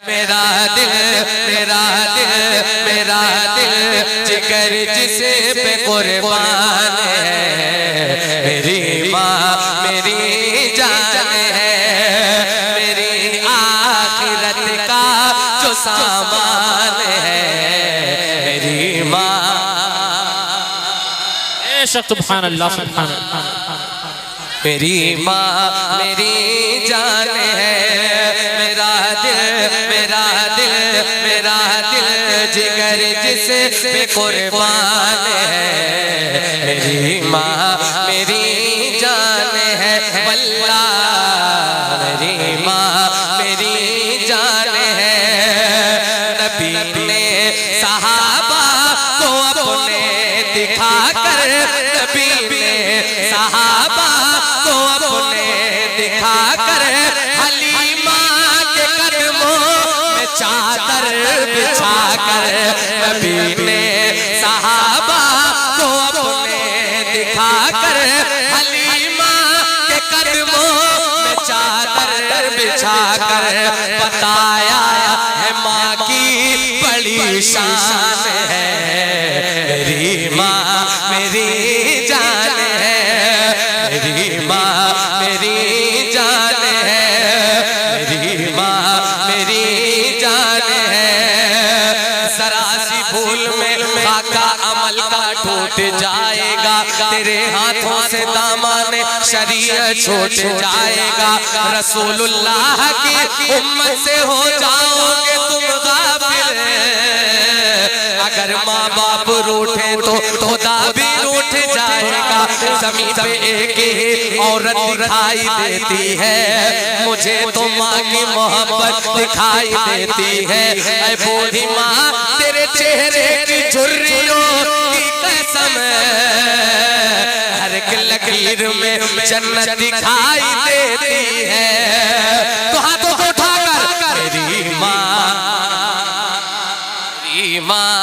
मेरा दिल मेरा दिल मेरा दिल जिगर जिसे पे कुर्बान है। मेरी माँ मेरी जान है, मेरी आखिरत का जो सामान है। मेरी माँ सुभान अल्लाह सुभान अल्लाह। मेरी माँ मेरी जान है, मेरा दिल मेरा दिल मेरा दिल जिगर जिसे पे कुर्बान है। मेरी माँ मेरी जान है, वल्लाह मेरी माँ मेरी जान है। नबी ने सहाबा को अपने दिखाकर, नबी ने सहाबा को अपने दिखाकर हलीमा के कदमों में चादर बिछाकर, नबी ने सहाबा को अपने दिखाकर हलीमा के कदमों में चादर बिछाकर बताया है माँ की बड़ी शान है। मेरी माँ मेरी जान है, मेरी माँ मेरी जान है, मेरी माँ मेरी जान है। जरा सी भूल में खाका अमल का टूट जाएगा, तेरे हाथों से दामन शरीयत छूट जाएगा। रसूलुल्लाह की उम्मत से हो जाओगे तुम गाफिल। अगर माँ बाप रूठे तो खुदा भी रूठ जाएगा। ज़मीन पे एक ही औरत दिखाई देती है, मुझे तो माँ की मोहब्बत दिखाई देती है। ऐ बूढ़ी माँ तेरे चेहरे की झुर्रियों की कसम, हर एक लकीर में जन्नत दिखाई देती है। तो हाथों को उठाकर मेरी माँ मेरी माँ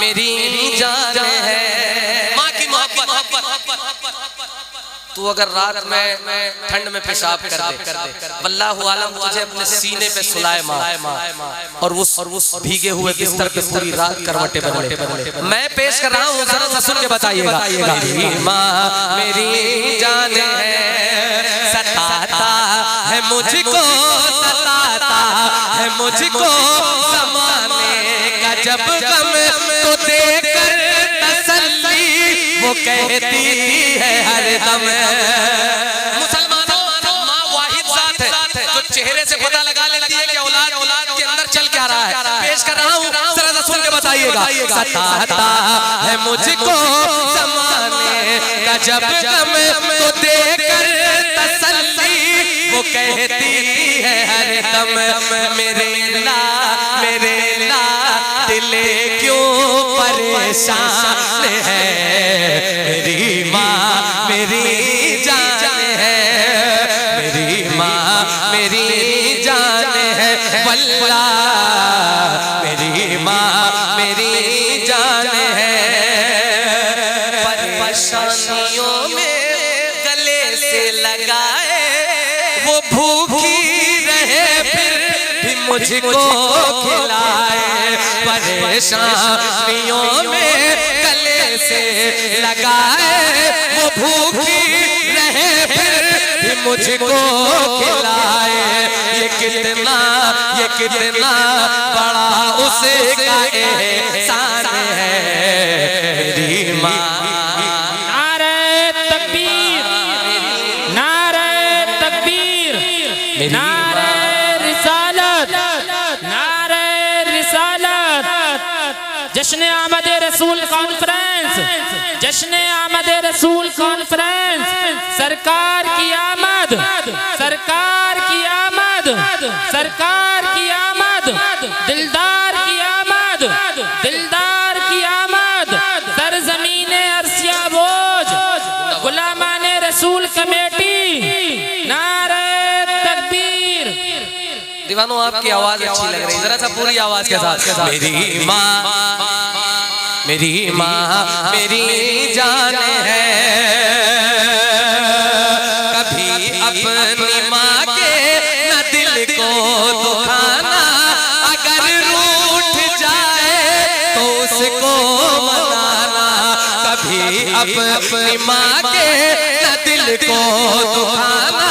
मेरी जान है। माँ की मोहब्बत। तू अगर रात में ठंड में पेशाब कर दे, वल्लाहु आलम तुझे अपने सीने पे सुलाए माँ, और उस भीगे हुए बिस्तर पे पूरी रात करवटे बदले। मैं पेश कर रहा हूँ, जरा सुन के बताइएगा। मेरी माँ मेरी जान है, सताता है मुझको, सताता है मुझको ज़माने का जब गम, तो देकर तसल्ली वो कहती है हर दम। मुसलमानों माँ वाहिद ज़ात है जो चेहरे से पता लगा लेती है कि औलाद के अंदर चल क्या रहा है। पेश कर रहा हूँ, जरा सुन के बताइएगा। सताता है मुझको ज़माने का जब गम, तो देकर तसल्ली वो कहती है हर दम। मेरे ला दिले क्यों परेशान है। मेरी माँ मेरी जान है, मेरी माँ मेरी जान है, वल्लाह मेरी माँ मेरी जान है। परेशानियों में गले से लगाए वो भूखी रहे फिर भी मुझको खिलाए। परेशानियों में गले से लगाए वो भूखी रहे फिर भी मुझको खिलाए। ये कितना बड़ा उसका एहसान है। मेरी माँ नारे तकबीर, नारे तकबीर, नारे रिसालत, नारे रिसालत। जश्न आमद रसूल कॉन्फ्रेंस, जश्न आमद रसूल कॉन्फ्रेंस। सरकार की आमद, सरकार की आमद, सरकार की आमद, दिलदार की आमद, दिलदार की आमद। सरज़मीने अर्सिया बोझ, गुलामाने रसूल कमेटी। नारे तकबीर। दीवानों आपकी आवाज अच्छी लग रही है, जरा सा पूरी आवाज के साथ। मेरी माँ मेरी माँ मेरी जान है, कभी अपनी माँ के न दिल को दुखाना अपनी माँ के न दिल को दुखाना,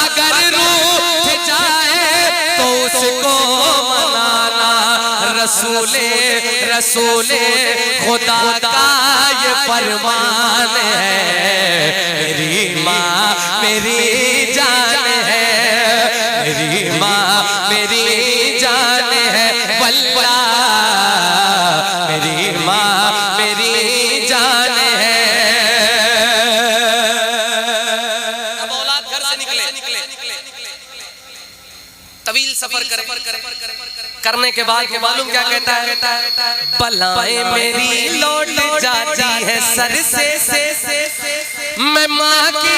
अगर रूठ जाए तो उसको मनाना। रसूले रसूले खुदा का ये फरमान है, मेरी माँ मेरी जान है, मेरी माँ मेरी जान है, वल्लाह मेरी माँ मेरी जान है। अब औलाद घर से निकले, तवील सफर करने के बाद मालूम क्या कहता है, बलाएं मेरी लौट जाती है सर से, मैं माँ की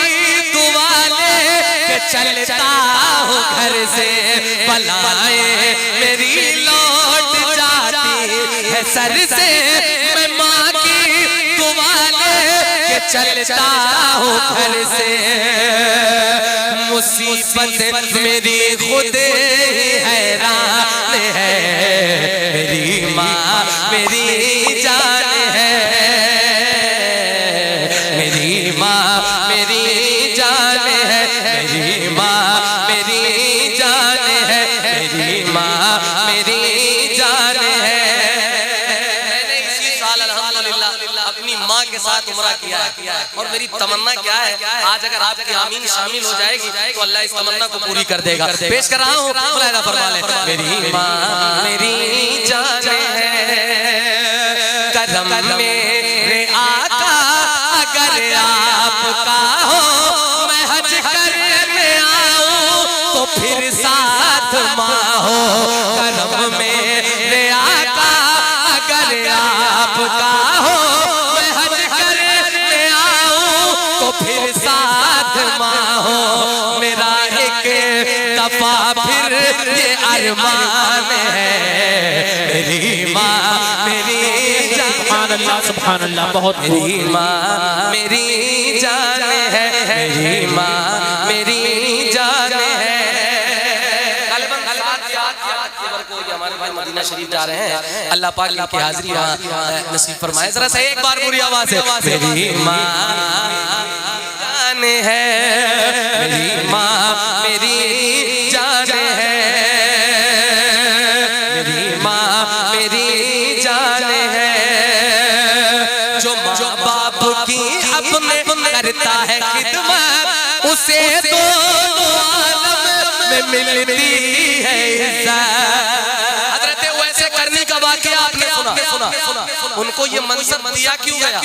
दुआ लेके चलता हूँ घर से। बलाएं मेरी लौट जाती है सर से, मैं माँ की दुआ लेके चलता हूँ घर से। मुसीबत मेरी खुद हैरान है, मेरी माँ मेरी जान है, मेरी माँ मेरी जान है, मेरी माँ मेरी जान है, मेरी माँ मेरी जान है। मैंने इसी साल अल्हम्दुलिल्लाह अपनी माँ के साथ उम्रा किया है, और मेरी तमन्ना क्या है, आज अगर आपकी आमीन शामिल हो जाएगी तो अल्लाह इस तमन्ना को पूरी कर देगा। पेश कर रहा हूँ, मुलाहिदा फरमा ले। मेरी माँ मेरी जान है, करम मेरे आका अगर आपका हो, मैं हज करने आऊं तो फिर साथ माँ हो। करम मेरे आका अगर आपका हो, मैं हज करने आऊं तो फिर साथ माँ हो। मेरा एक दफा फिर ये अरमान है, मेरी माँ मेरी सुभान अल्लाह सुभान अल्लाह, बहुत मेरी माँ मेरी जान है, मेरी माँ मेरी जान है। हमारे भाई मदीना शरीफ जा रहे हैं, अल्लाह पाक इनकी हाजिरी नसीब फरमाए। जरा से एक बार पूरी आवाज से, मेरी माँ जान है, मेरी माँ मेरी जान है, मेरी माँ मेरी जान है। जो बाप की अपने करता है खिदमत, उसे दोनों आलम में मिलती है इज्जत। हज़रत वैसे करनी का वाक़या आपने सुना, उनको ये मनसब दिया क्यों गया?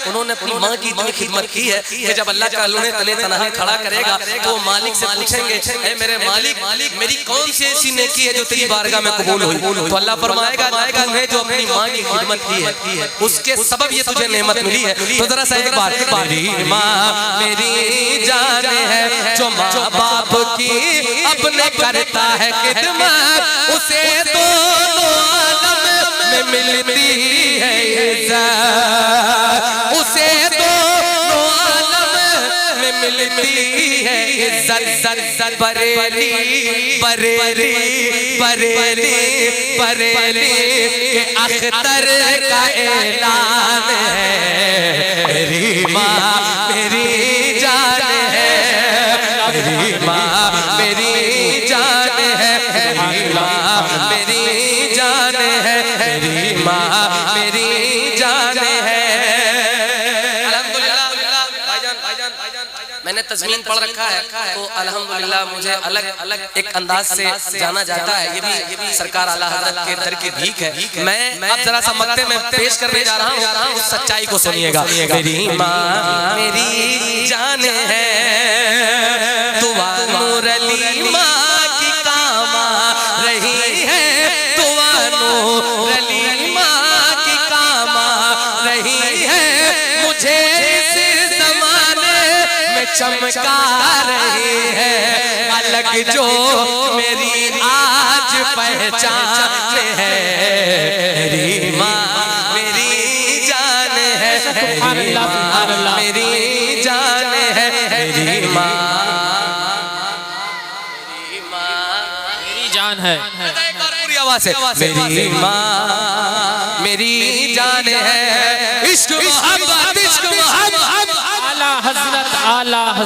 उन्होंने अपनी माँ की इतनी खिदमत की है कि जब अल्लाह का उन्हें तने तनहा खड़ा करेगा तो वो मालिक से पूछेंगे, ऐ मेरे मालिक मेरी कौन सी ऐसी नेकी है जो तेरी बारगाह में कबूल हुई? तो अल्लाह फरमाएगा, तूने जो अपनी माँ की खिदमत की है उसके सबब ये तुझे नेमत मिली है। तो जरा सा एक बार, मेरी माँ मेरी जान है, जो माँ बाप की अपने करता है खिदमत, उसे दोनों आलम में मिलती है इज्जत, उसे दोनों आलम में मिलती है इज्जत। बरेली बरेली बरेली बरेली के अख्तर का ऐलान है, मेरी माँ मेरी जान है, मेरी माँ मेरी जान है, मेरी माँ मेरी जान है, मेरी माँ मेरी जान है। अल्हम्दुलिल्लाह मैंने तज़मीन पढ़ रखा है तो अल्हम्दुलिल्लाह मुझे अलग अलग एक अंदाज से जाना जाता है। ये भी सरकार आला हज़रत के दर की भीख है। मैं अब जरा सा मक्ते में पेश करने जा रहा हूँ, उस सच्चाई को सुनिएगा। मेरी माँ मेरी जान है, दुआ नूरली माँ की काम रही है, दुआ नूरली माँ की काम रही है, मुझे इस ज़माने में चमका रही है। अलग जो मेरी आज पहचान है, मेरी माँ मेरी जान है, मेरी माँ मेरी जान है, मेरी माँ मेरी जान है। पूरी आवाज से, मेरी माँ मेरी जान है, इश्क मोहब्बत, इश्क मोहब्बत। आला हजरत, आला हजरत।